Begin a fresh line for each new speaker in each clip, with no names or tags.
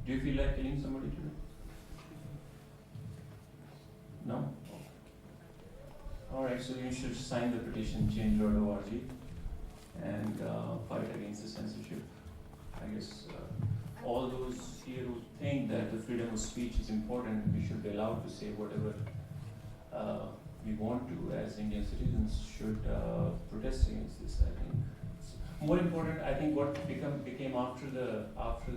Do you feel like killing somebody today? No? Alright, so you should sign the petition, change.org, and fight against the censorship. I guess all those here who think that the freedom of speech is important, we should be allowed to say whatever we want to as Indian citizens should protest against this. I think more important. I think what became after the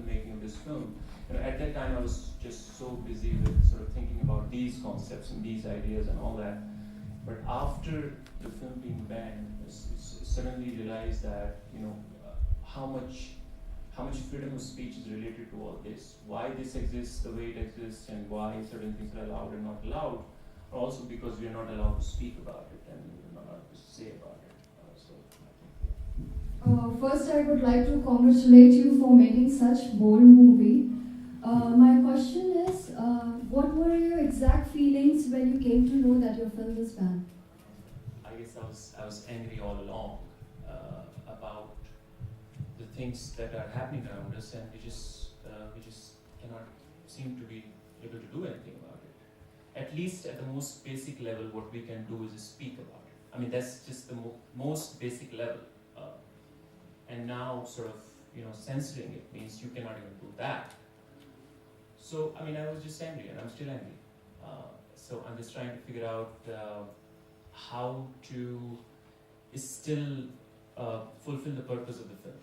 making of this film. At that time, I was just so busy with sort of thinking about these concepts and these ideas and all that. But after the film being banned, I suddenly realized that how much freedom of speech is related to all this. Why this exists the way it exists, and why certain things are allowed and not allowed. Also because we are not allowed to speak about it and we are not allowed to say about it.
First, I would like to congratulate you for making such bold movie. My question is, what were your exact feelings when you came to know that your film was banned?
I guess I was angry all along about the things that are happening around us, and we just cannot seem to be able to do anything about it. At least at the most basic level, what we can do is speak about it. I mean, that's just the most basic level. And now, sort of, censoring it means you cannot even do that. So, I mean, I was just angry, and I'm still angry. So I'm just trying to figure out how to still fulfill the purpose of the film,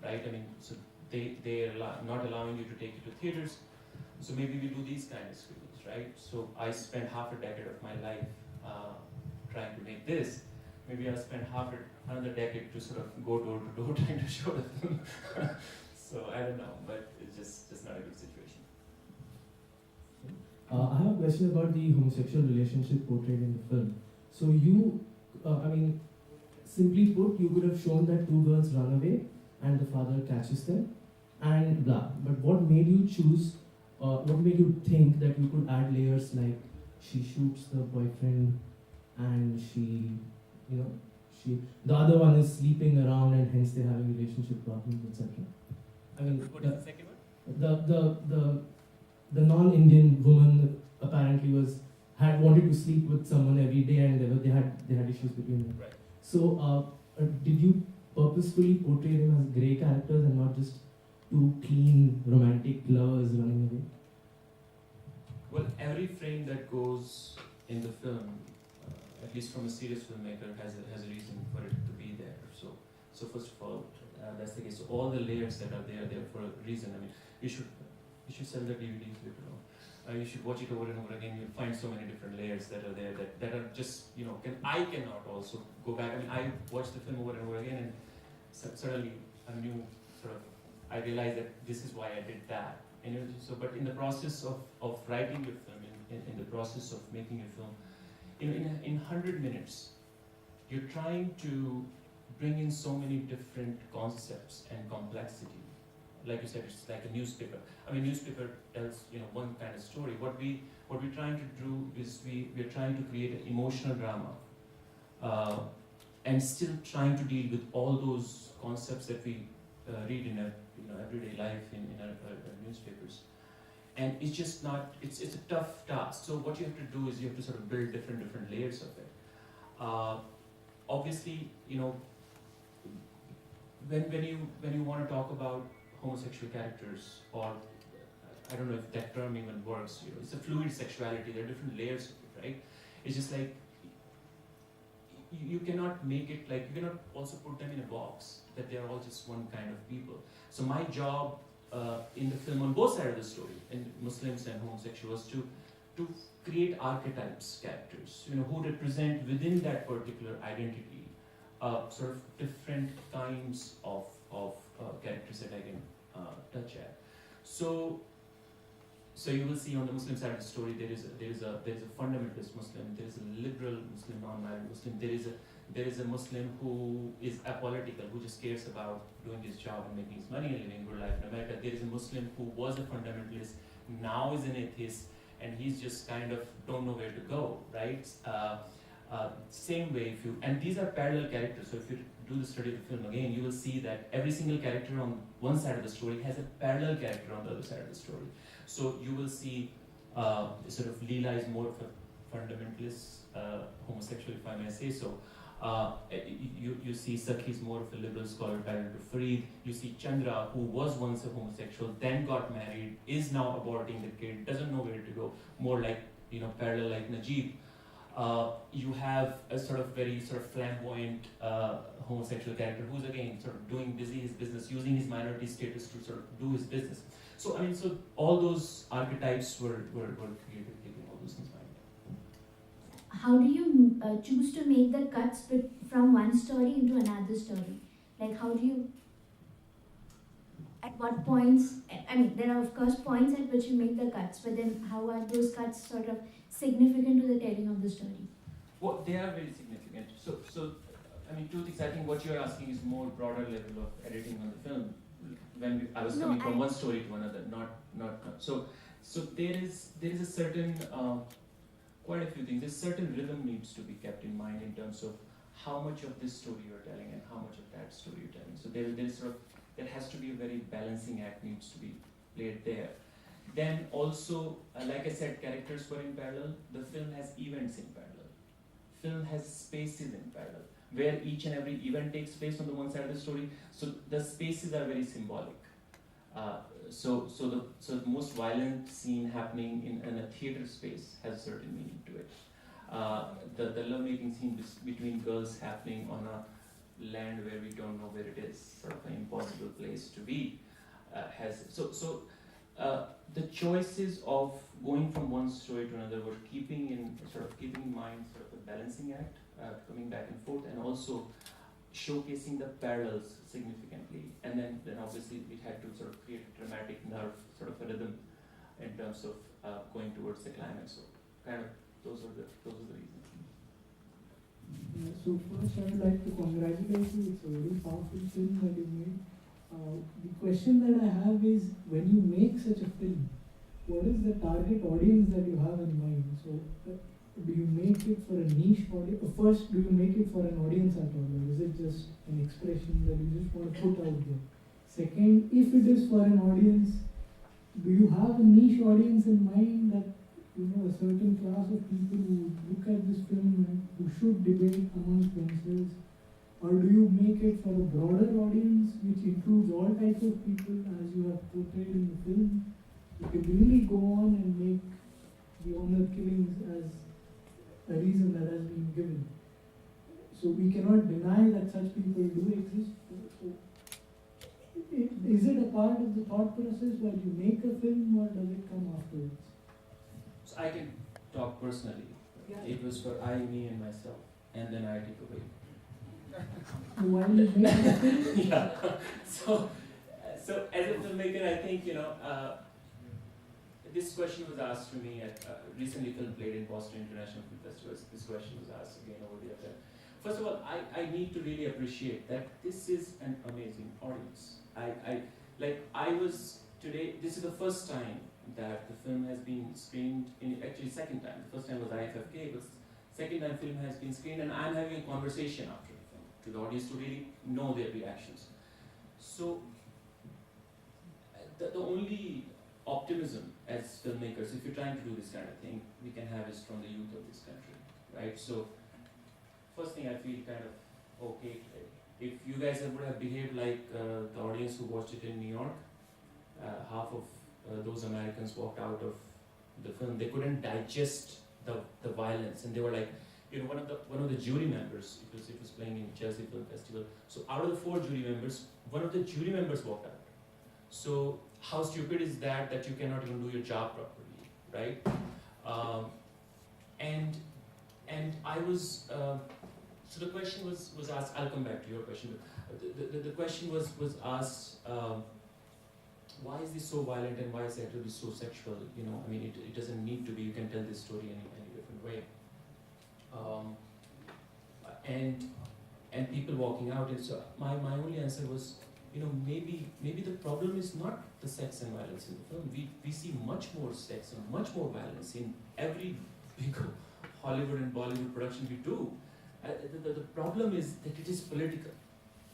right? I mean, so they are not allowing you to take it to theaters. So maybe we do these kind of screenings, right? So I spent half a decade of my life trying to make this. Maybe I'll spend another decade to sort of go door to door trying to show the film. So I don't know, but it's just not a good situation.
I have a question about the homosexual relationship portrayed in the film. So you, simply put, you could have shown that two girls run away and the father catches them and blah. But what made you choose, what made you think that you could add layers like she shoots the boyfriend and the other one is sleeping around and hence they're having relationship problems, etc. I mean,
what is the second one?
The non-Indian woman apparently had wanted to sleep with someone every day and they had issues between them.
Right.
So did you purposefully portray them as grey characters and not just two clean romantic lovers running away?
Well, every frame that goes in the film, at least from a serious filmmaker, has a reason for it to be there. So first of all, that's the case. So all the layers that are there for a reason. I mean, you should sell the DVDs later on. You should watch it over and over again. You'll find so many different layers that are there that are just I cannot also go back. I mean, I watched the film over and over again, and suddenly a new I realized that this is why I did that. So, but in the process of writing your film, in the process of making your film, in 100 minutes, you're trying to bring in so many different concepts and complexity. Like you said, it's like a newspaper. I mean, newspaper tells one kind of story. What we're trying to do is we're trying to create an emotional drama, and still trying to deal with all those concepts that we read in everyday life in our newspapers. And it's just not. It's a tough task. So what you have to do is you have to sort of build different layers of it. Obviously, when you want to talk about homosexual characters, or I don't know if that term even works. It's a fluid sexuality. There are different layers of it, right? It's just like you cannot make it like you cannot also put them in a box that they are all just one kind of people. So my job in the film on both sides of the story, in Muslims and homosexuals, to create archetypes, characters, who represent within that particular identity, sort of different kinds of characters that I can touch at. So you will see on the Muslim side of the story there is a fundamentalist Muslim, there is a liberal Muslim, non-married Muslim, there is a Muslim who is apolitical, who just cares about doing his job and making his money and living a good life in America. There is a Muslim who was a fundamentalist, now is an atheist, and he's just kind of don't know where to go, right? Same way, if you, and these are parallel characters, so if you do the study of the film again, you will see that every single character on one side of the story has a parallel character on the other side of the story. So you will see sort of Leela is more of a fundamentalist homosexual, if I may say so. You see Sakhi is more of a liberal scholar parallel to Farid. You see Chandra, who was once a homosexual, then got married, is now aborting the kid, doesn't know where to go, more like, parallel like Najib. You have a sort of very sort of flamboyant homosexual character who's again sort of doing busy his business, using his minority status to sort of do his business. So so all those archetypes were created keeping all those things in mind.
How do you choose to make the cuts from one story into another story? Like how do you, at what points, there are of course points at which you make the cuts, but then how are those cuts sort of significant to the telling of the story?
Well, they are very significant. So two things. I think what you're asking is more broader level of editing on the film. When I was coming from one story to another, not. So there is a certain quite a few things. A certain rhythm needs to be kept in mind in terms of how much of this story you're telling and how much of that story you're telling. So there has to be a very balancing act needs to be played there. Then also, like I said, characters were in parallel. The film has events in parallel. Film has spaces in parallel, where each and every event takes place on the one side of the story. So the spaces are very symbolic. So the most violent scene happening in a theater space has a certain meaning to it. The lovemaking scene between girls happening on a land where we don't know where it is, sort of an impossible place to be, has the choices of going from one story to another were keeping in mind sort of a balancing act, coming back and forth, and also showcasing the parallels significantly. And then obviously we had to sort of create a dramatic nerve, sort of a rhythm, in terms of going towards the climax. So kind of those are the reasons.
So first I would like to congratulate you. It's a very powerful film that you made. The question that I have is, when you make such a film, what is the target audience that you have in mind? So do you make it for a niche audience? First, do you make it for an audience at all, or is it just an expression that you just want to put out there? Second, if it is for an audience, do you have a niche audience in mind, that a certain class of people who look at this film and who should debate amongst themselves? Or do you make it for a broader audience which includes all types of people as you have portrayed in the film? You can really go on and make the honor killings as a reason that has been given. So we cannot deny that such people do exist. So is it a part of the thought process while you make a film, or does it come afterwards?
So I can talk personally.
Yeah.
It was for I, me, and myself, and then I took away.
So while you make the film,
Yeah. So as a filmmaker, I think this question was asked to me at recently film played in Boston International Film Festival. This question was asked again over the other. First of all, I need to really appreciate that this is an amazing audience. I was today. This is the first time that the film has been screened. Actually, second time. The first time was IFFK, but second time film has been screened, and I'm having a conversation after the film to the audience to really know their reactions. So the only optimism as filmmakers, if you're trying to do this kind of thing, we can have is from the youth of this country, right? So first thing I feel kind of okay. If you guys would have behaved like the audience who watched it in New York, half of those Americans walked out of the film. They couldn't digest the violence, and they were like, one of the jury members. It was playing in Chelsea Film Festival. So out of the 4 jury members, one of the jury members walked out. So how stupid is that you cannot even do your job properly, right? And I was. So the question was asked. I'll come back to your question. But the question was asked. Why is this so violent, and why is it to be so sexual? It doesn't need to be. You can tell this story any different way. And people walking out. And so my only answer was, maybe the problem is not the sex and violence in the film. We see much more sex and much more violence in every big Hollywood and Bollywood production we do. The problem is that it is political.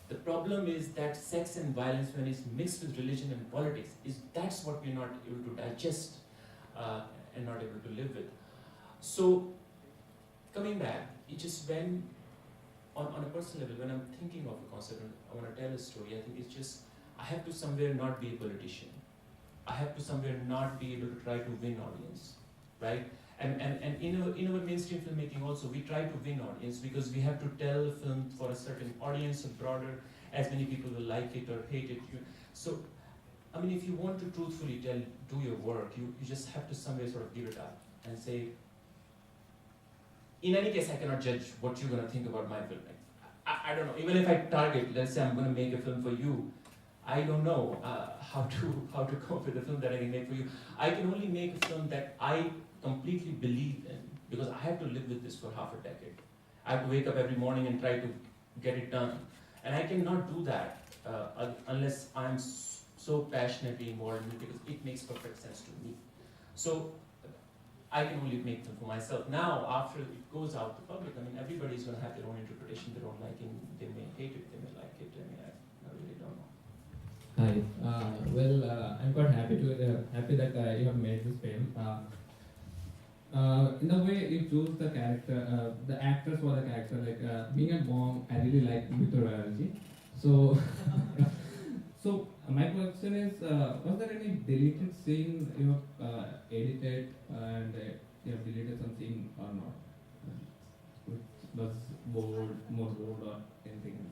The problem is that sex and violence, when it's mixed with religion and politics, that's what we're not able to digest and not able to live with. So, coming back, it just when, on a personal level, when I'm thinking of a concept and I want to tell a story, I think it's just, I have to somewhere not be a politician. I have to somewhere not be able to try to win audience, right? And in our mainstream filmmaking also, we try to win audience because we have to tell a film for a certain audience, a broader, as many people will like it or hate it. So, I mean, if you want to truthfully do your work, you just have to somewhere sort of give it up and say, in any case, I cannot judge what you're going to think about my filming. I don't know, even if I target, let's say I'm going to make a film for you, I don't know how to come up with a film that I can make for you. I can only make a film that I completely believe in, because I have to live with this for half a decade. I have to wake up every morning and try to get it done. And I cannot do that unless I'm so passionately involved in it, because it makes perfect sense to me. So I can only make them for myself. Now, after it goes out to public, I mean, everybody's going to have their own interpretation, their own liking. They may hate it, they may like it. I mean, I really don't know.
Hi. I'm quite happy that you have made this film. In the way you choose the character, the actors for the character, like being a mom, I really like mythology. So, so my question is, was there any deleted scene you have edited and you have deleted some scene or not? Which was more bold or anything?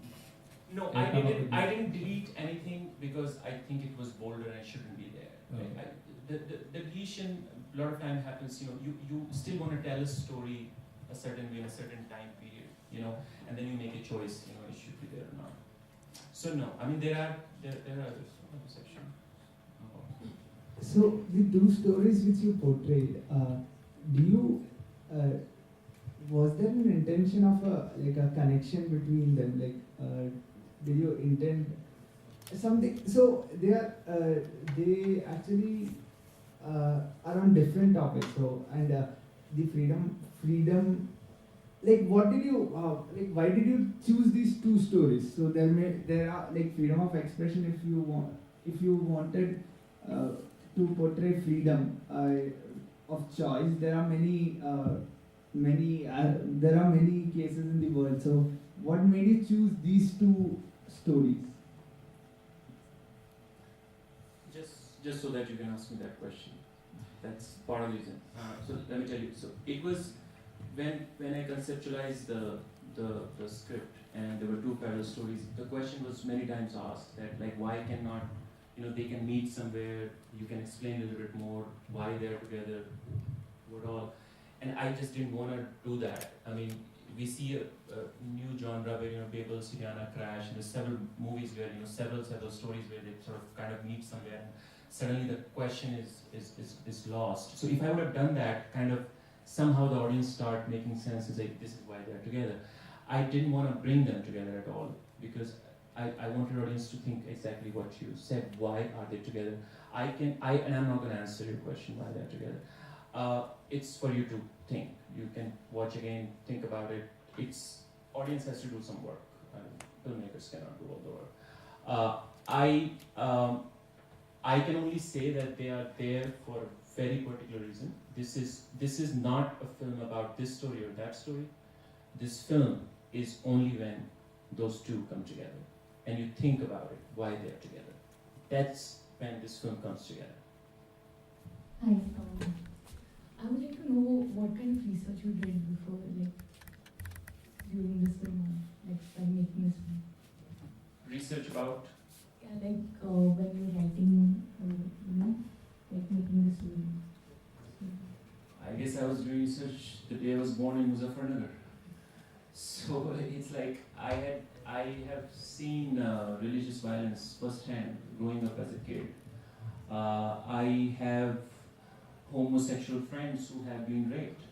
No, I didn't delete anything because I think it was bolder and it shouldn't be there.
Okay.
The deletion a lot of time happens, you still want to tell a story a certain way in a certain time period, and then you make a choice, it should be there or not. So no, I mean there are others. Section.
So the two stories which you portrayed, was there an intention of a connection between them? Did you intend something? So they actually are on different topics. So the freedom. What did you why did you choose these two stories? So there are freedom of expression if you wanted to portray freedom of choice. There are many cases in the world. So what made you choose these two stories?
Just so that you can ask me that question. That's part of the reason. So let me tell you. So it was when I conceptualized the script and there were two parallel stories. The question was many times asked that why cannot they can meet somewhere. You can explain a little bit more why they're together, what all. And I just didn't want to do that. I mean, we see a new genre where Babel, Syriana, Crash, and there's several movies where several stories where they sort of kind of meet somewhere. And suddenly the question is lost. So if I would have done that, kind of somehow the audience start making sense and say this is why they're together. I didn't want to bring them together at all because I wanted the audience to think exactly what you said. Why are they together? And I'm not going to answer your question why they're together. It's for you to think. You can watch again, think about it. Audience has to do some work. Filmmakers cannot do all the work. I can only say that they are there for a very particular reason. This is not a film about this story or that story. This film is only when those two come together and you think about it, why they're together. That's when this film comes together.
Hi, I would like to know what kind of research you did before, during this film, by making this film.
Research about?
Yeah, when you're writing, making this film.
I guess I was doing research the day I was born in Muzaffarnagar. So it's I have seen religious violence firsthand growing up as a kid. I have homosexual friends who have been raped.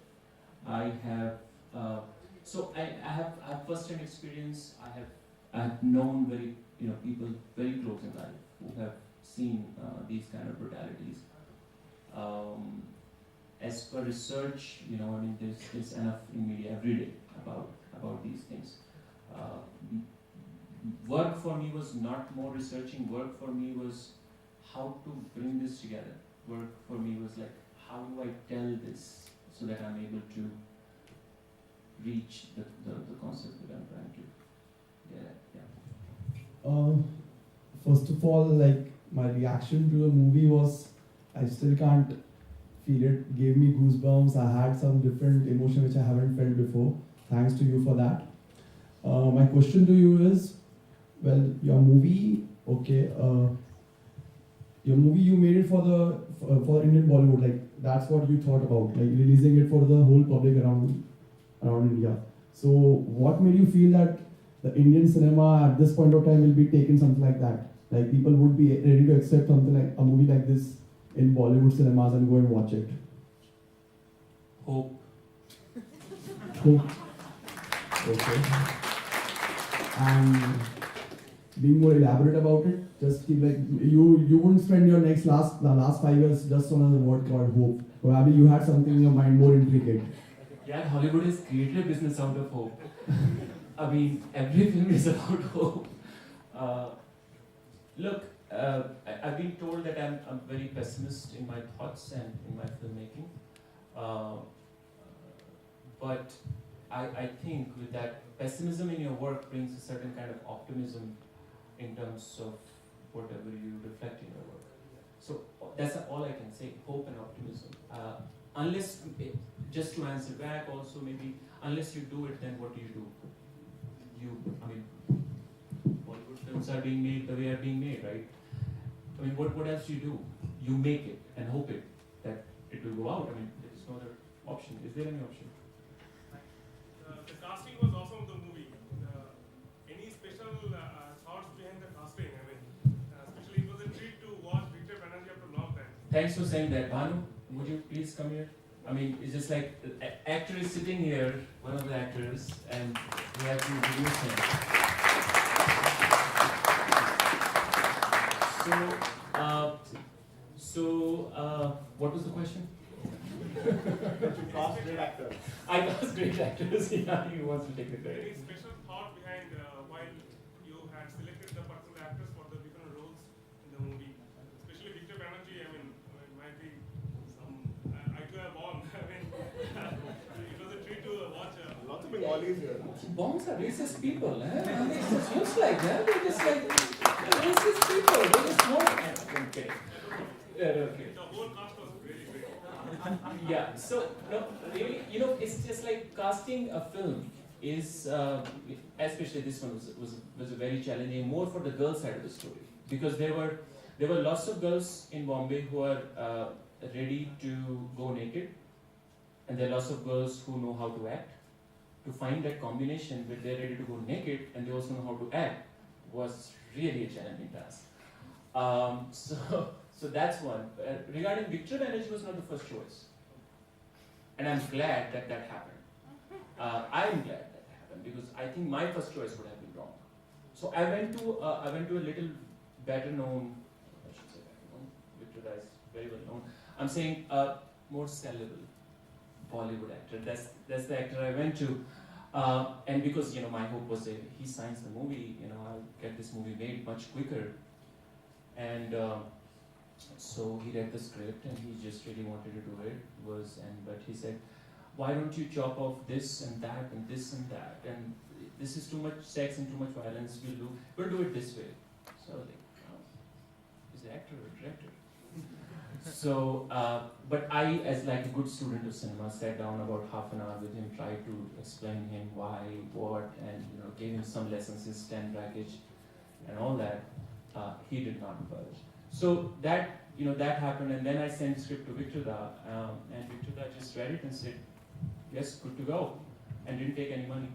I have I have first-hand experience. I have known people very close in life who have seen these kind of brutalities. as per research, I mean, there's enough in media every day about these things. Uh, Work for me was not more researching. Work for me was how to bring this together. Work for me was like, how do I tell this so that I'm able to reach the concept that I'm trying to get at. Yeah.
First of all, like my reaction to the movie was, I still can't feel it. Gave me goosebumps. I had some different emotion which I haven't felt before. Thanks to you for that. My question to you is, well, your movie, okay, your movie you made it for Indian Bollywood, like that's what you thought about, like releasing it for the whole public around India. So what made you feel that the Indian cinema at this point of time will be taken something like that? Like people would be ready to accept something like a movie like this in Bollywood cinemas and go and watch it.
Hope.
Hope. Okay. And being more elaborate about it, just keep like you wouldn't spend your the last 5 years just on a word called hope. Probably you had something in your mind more intricate.
Yeah, Hollywood has created a business out of hope. I mean, every film is about hope. Look, I've been told that I'm very pessimist in my thoughts and in my filmmaking. But I think with that pessimism in your work brings a certain kind of optimism in terms of whatever you reflect in your work. So that's all I can say, hope and optimism. Unless, just to answer back also maybe, unless you do it, then what do? I mean, Bollywood films are being made the way they're being made, right? I mean, what else do? You make it and hope it that it will go out. I mean, there is no other option. Is there any option?
The casting was awesome of the movie. Any special thoughts behind the casting? I mean, especially it was a treat to watch Victor Banerjee after a long time.
Thanks for saying that. Bhanu, would you please come here? I mean, it's just like the actor is sitting here, one of the actors, and we have to introduce him. What was the question?
You cast great actors.
I cast great actors. Yeah, he wants to take the
Any
credit.
special thought behind why you had selected the particular actors for the different roles in the movie? Especially Victor Banerjee, I mean, might be some I too have born. I mean, it was a treat to watch.
Lots of Bengalis here.
Bongs are racist people, eh? I mean, it just looks like that. They're just like racist people. They just want. Okay. Yeah, okay.
The whole cast was really great.
Yeah. So no, really, it's just like casting a film is, especially this one was very challenging, more for the girl side of the story, because there were lots of girls in Bombay who are ready to go naked, and there are lots of girls who know how to act. To find that combination where they're ready to go naked and they also know how to act was really a challenging task. So that's one. Regarding Victor Banerjee was not the first choice, and I'm glad that happened. I'm glad that happened because I think my first choice would have been wrong. So I went to a little better known, I should say better known. Victor is very well known. I'm saying more sellable Bollywood actor. That's the actor I went to, and because my hope was that he signs the movie, I'll get this movie made much quicker, and. So he read the script and he just really wanted to do it. But he said, why don't you chop off this and that and this and that, and this is too much sex and too much violence. We'll do it this way. So I was like, oh, he's an actor or director. So, but I, as like a good student of cinema, sat down about half an hour with him, tried to explain him why, what, and gave him some lessons, his STEM package, and all that. He did not budge. So that that happened, and then I sent the script to Victor Da, and Victor Da just read it and said, yes, good to go, and didn't take any money.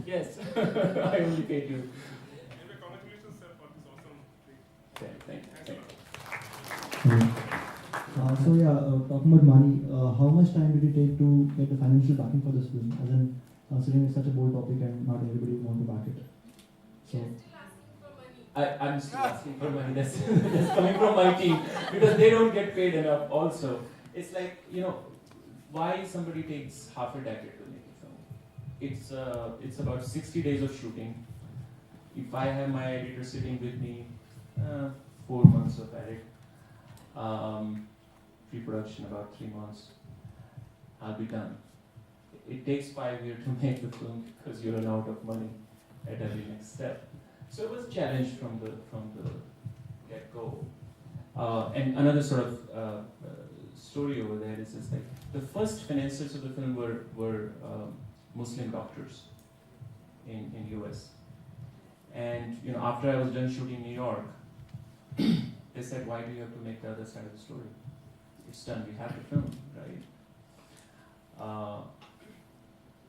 Yes, I only paid you.
Anyway, congratulations, sir, for this awesome thing.
Thank you.
So yeah, talking about money, how much time did it take to get the financial backing for this film? As in, considering it's such a bold topic and not everybody want to back it. So.
Still asking for money.
I'm still asking for money. That's coming from my team because they don't get paid enough. Also, it's like why somebody takes half a decade to make a film. It's about 60 days of shooting. If I have my editor sitting with me, 4 months of edit, pre-production about 3 months, I'll be done. It takes 5 years to make the film because you run out of money at every next step. So it was a challenge from the get-go. And another sort of story over there is just like the first financiers of the film were Muslim doctors in US. And after I was done shooting New York, they said, "Why do you have to make the other side of the story? It's done. We have the film, right?"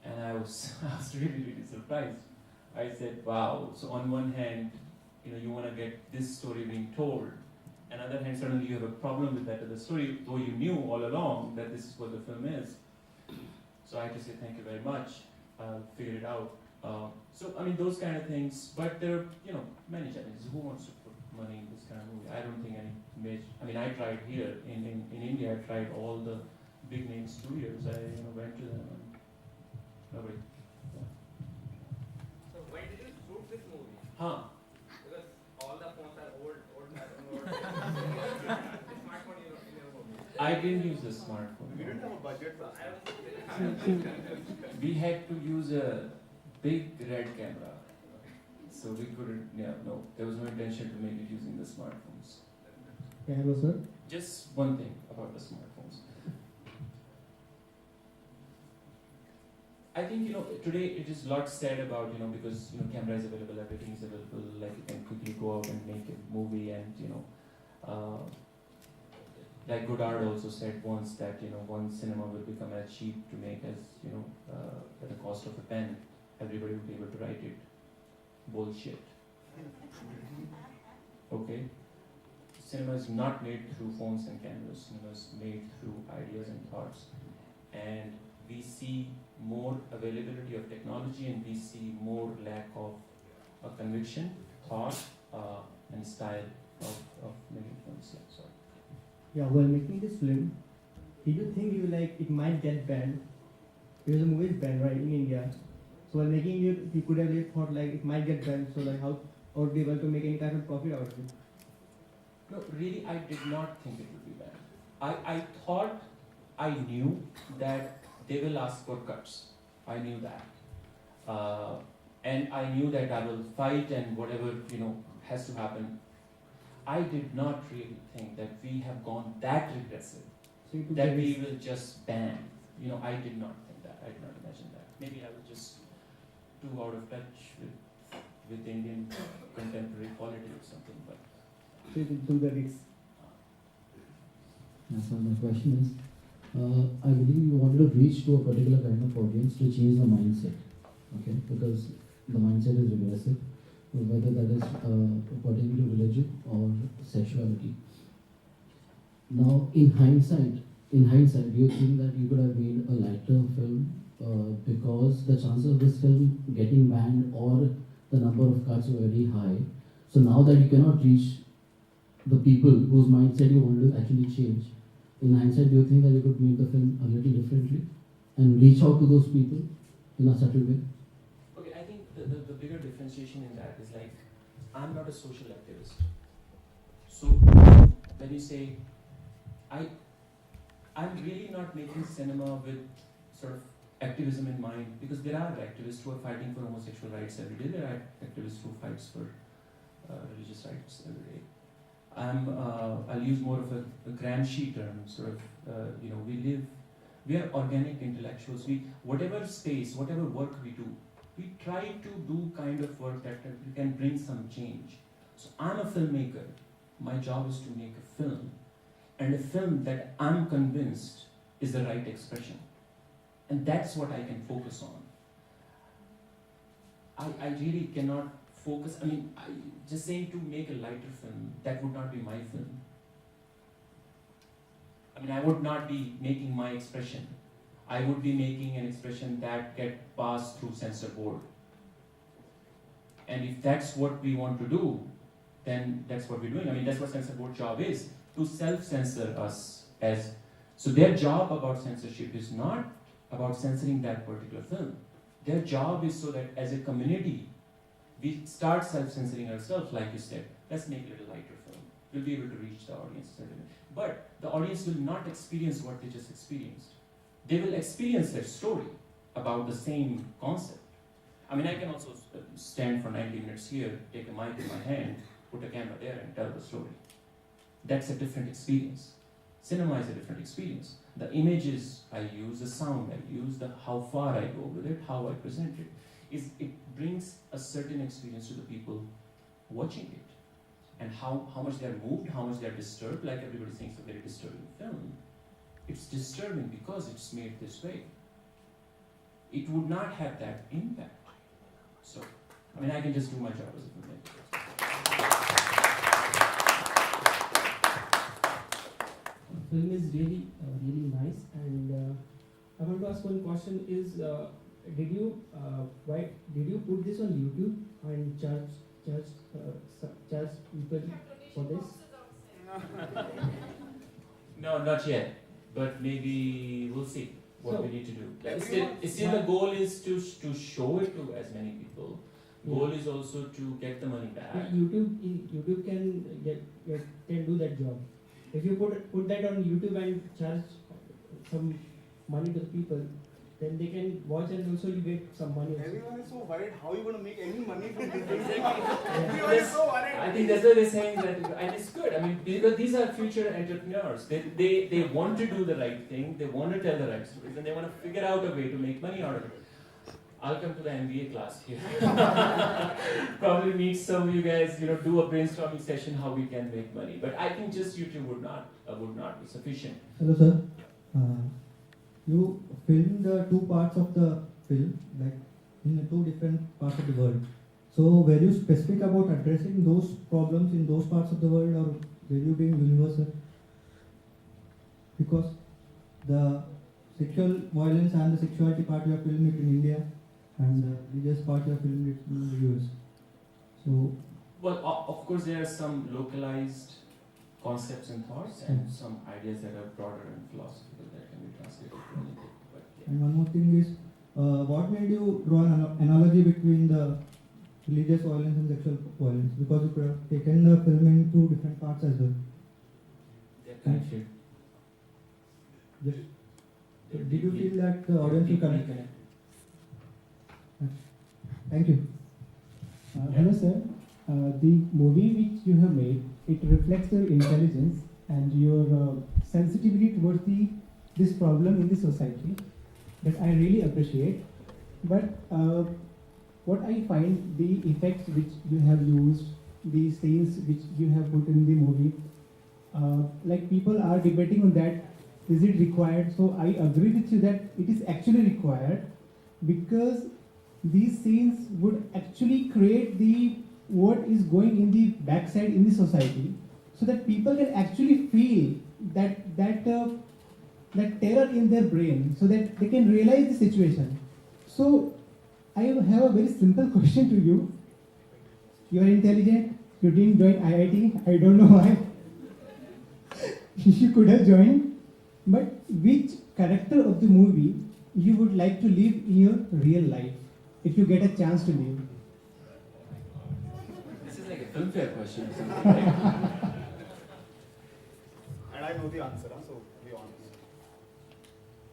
And I was really surprised. I said, "Wow!" So on one hand, you want to get this story being told. On the other hand, suddenly you have a problem with that other story, though you knew all along that this is what the film is. So I had to say thank you very much. I'll figure it out. So I mean those kind of things. But there are many challenges. Who wants to put money in this kind of movie? I don't think any major. I mean I tried here in India. I tried all the big name studios. I went to them and nobody.
So why did you shoot this movie?
Huh?
Because all the phones are old. Smartphone in your movie.
I didn't use the smartphone.
We didn't have a budget.
We had to use a big red camera. So we couldn't, no, there was no intention to make it using the smartphones.
Hello, sir.
Just one thing about the smartphones. I think, today it is a lot said about, because, camera is available, everything is available, like you can quickly go out and make a movie and, like Godard also said once that, one cinema will become as cheap to make as, at the cost of a pen. Everybody will be able to write it. Bullshit. Okay? Cinema is not made through phones and cameras. Cinema is made through ideas and thoughts. And we see more availability of technology and we see more lack of conviction, thought, and style of making films. Yeah, sorry.
Yeah, while making this film, did you think it might get banned? Because the movie is banned, right, in India. So while making it, you could have thought it might get banned, so how would be able to make any kind of profit out of it?
No, really, I did not think it would be banned. I thought I knew that they will ask for cuts. I knew that. And I knew that I will fight and whatever, has to happen. I did not really think that we have gone that regressive,
So
that we will just ban. I did not think that. I did not imagine that. Maybe I was just too out of touch with Indian contemporary quality or something, but
So you do the risk.
So my question is, I believe you wanted to reach to a particular kind of audience to change the mindset, okay? Because the mindset is regressive, whether that is pertaining to religion or sexuality. Now, in hindsight, do you think that you could have made a lighter film because the chances of this film getting banned or the number of cuts were very high? So now that you cannot reach the people whose mindset you want to actually change, in hindsight, do you think that you could make the film a little differently and reach out to those people in a subtle way?
okay, I think the bigger differentiation in that is I'm not a social activist. So when you say, I'm really not making cinema with sort of activism in mind, because there are activists who are fighting for homosexual rights every day. There are activists who fights for religious rights every day. I'll use more of a Gramsci term, sort of, we are organic intellectuals. Whatever space, whatever work we do, we try to do kind of work that can bring some change. So I'm a filmmaker. My job is to make a film, and a film that I'm convinced is the right expression. And that's what I can focus on. I really cannot focus, just saying to make a lighter film, that would not be my film. I would not be making my expression. I would be making an expression that get passed through censor board. And if that's what we want to do, then that's what we're doing. I mean, that's what censor board job is, to self-censor us as. So their job about censorship is not about censoring that particular film. Their job is so that as a community, we start self-censoring ourselves, like you said. Let's make it a little lighter film. We'll be able to reach the audience. But the audience will not experience what they just experienced. They will experience their story about the same concept. I mean, I can also stand for 90 minutes here, take a mic in my hand, put a camera there and tell the story. That's a different experience. Cinema is a different experience. The images I use, the sound I use, how far I go with it, how I present it, it brings a certain experience to the people watching it. And how much they're moved, how much they're disturbed, like everybody thinks it's a very disturbing film. It's disturbing because it's made this way. It would not have that impact. So, I mean, I can just do my job as a filmmaker.
The film is really, really nice, and I want to ask one question: is did you put this on YouTube and charge people for this?
No, not yet. But maybe we'll see what we need to do. Still the goal is to show it to as many people. Goal is also to get the money back.
YouTube can do that job. If you put that on YouTube and charge some money to the people, then they can watch and also you get some money.
Everyone is so worried how you going to make any money from this.
Everyone is so worried. I think that's why they're saying that, and it's good. I mean, because these are future entrepreneurs. They want to do the right thing. They want to tell the right stories, and they want to figure out a way to make money out of it. I'll come to the MBA class here. Probably meet some of you guys. Do a brainstorming session how we can make money. But I think just YouTube would not be sufficient.
Hello, sir. You filmed the two parts of the film, like in the two different parts of the world. So were you specific about addressing those problems in those parts of the world, or were you being universal? Because the sexual violence and the sexuality part you have filmed it in India, and the religious part you have filmed it in the US. So,
well, of course there are some localized concepts and thoughts, and some ideas that are broader and philosophical that can be translated to anything. But, yeah.
And one more thing is, what made you draw an analogy between the religious violence and sexual violence? Because you could have taken the film in two different parts as well.
They're connected.
Did you feel that the audience will connect? Thank you.
Hello, sir. The movie which you have made, it reflects your intelligence and your sensitivity towards this problem in the society that I really appreciate. But what I find, the effects which you have used, the scenes which you have put in the movie, like people are debating on that, is it required? So I agree with you that it is actually required, because these scenes would actually create what is going in the backside in the society, so that people can actually feel that terror in their brain, so that they can realize the situation. So I have a very simple question to you. You are intelligent, you didn't join IIT, I don't know why. You could have joined, but which character of the movie you would like to live in your real life, if you get a chance to live?
This is like a filmfare question or something, right?
And I know the answer, so be honest.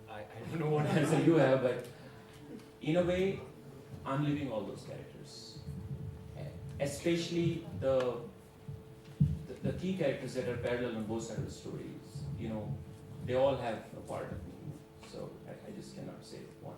I don't know what answer you have, but in a way, I'm living all those characters. Especially the key characters that are parallel on both sides of the stories. They all have a part of me. So I just cannot say one.